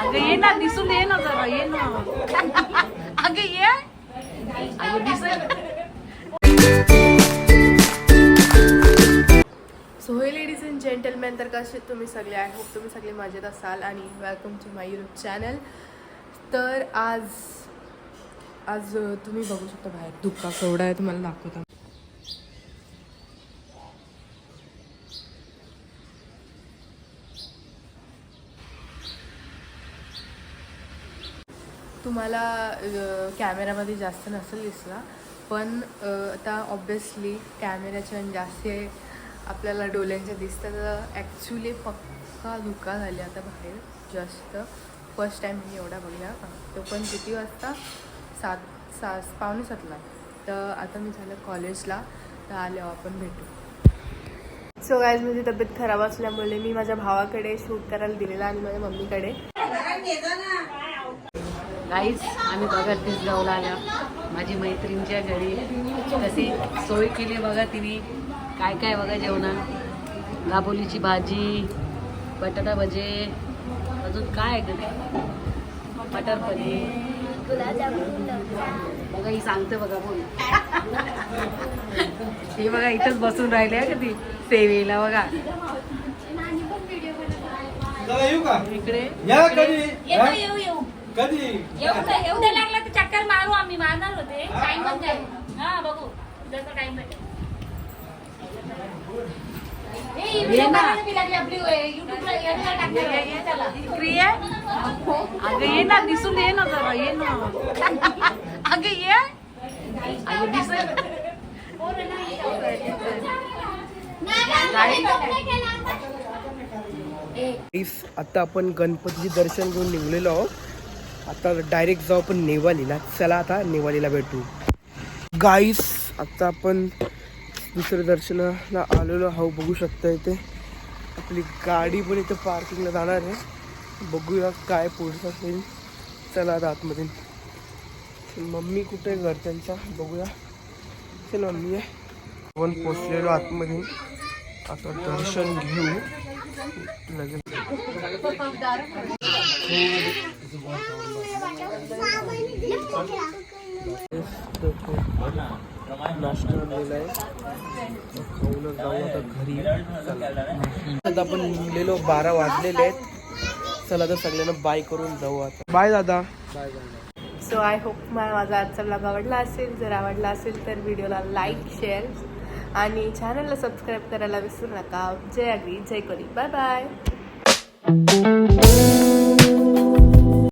अगं ये ना, दिसून ये ना जरा, ये ना. अगं ये. अगं दिसेल. सो हे लेडीज अँड जेंटलमॅन, तर कसे तुम्ही सगळे? आय होप तुम्ही सगळे मजेत असाल आणि welcome to my YouTube channel. तर आज तुम्ही बघू शकता बाहेर धुका केवढा आहे, तुम्हाला दाखवतो. तुम्हाला कॅमेरामध्ये जास्त नसेल दिसला, पण आता ऑब्वियसली कॅमेऱ्याच्या जास्त आपल्याला डोळ्यांच्या दिसतं. तर ॲक्च्युली पक्का धुका झाले आता बाहेर जास्त. फर्स्ट टाईम मी एवढा बघला. तो पण किती वाजता? 6:45ला. तर आता मी झालं कॉलेजला, तर आल्यावर आपण भेटू. सो गाईज, माझी तब्येत खराब असल्यामुळे मी माझ्या भावाकडे शूट करायला दिलेला आणि माझ्या मम्मीकडे. गाईज, आम्ही बघा तिसगावला आल्या माझी मैत्रिणीच्या घरी. कशी सोय केली बघा तिने. काय काय बघा जेवणात. दाबोलीची भाजी, बटाटा भजे, अजून काय आहे का? मटर पनीर, बघा ही सांगते बघा. बोल. हे बघा इथंच बसून राहिले आहे का ती सेवेला बघा. इकडे कधी एवढं लागला तर चक्कर मारू. आम्ही मारणार होते. टाइम पण जाईल. हा बघू जसं टाइम भेटेल. अगं ये ना, दिसून ये ना जरा, ये ना. अगं ये. अगं दिसेल. आता आपण गणपतीचे दर्शन घेऊन निघलेलो आहोत. आता डायरेक्ट जाऊ आपण नेवालीला. चला आता नेवालीला भेटू. गाईस, आता आपण दुसऱ्या दर्शनाला आलेलो आहोत. बघू शकता इथे आपली गाडी पण इथे पार्किंगला जाणार आहे. बघूया काय पुढचं असेल. चला आता आतमध्ये. मम्मी कुठे घरच्यांचा बघूया. चल मम्मी आहे. आपण पोचलेलो आतमध्ये. आता दर्शन घेऊ लगेच. नाश्ता आणलेला आहे. खाऊनच जाऊ आता घरी. आता आपण निघलेलो. 12 वाजलेले आहेत. चला तर सगळ्यांना बाय करून जाऊ आता. बाय दादा. Bye bye. So I hope माझा आजचा ब्लॉग आवडला असेल. जर आवडला असेल तर व्हिडिओला लाईक, शेअर आणि चॅनलला सबस्क्राईब करायला विसरू नका. जय अग्री, जय कोली. Bye bye.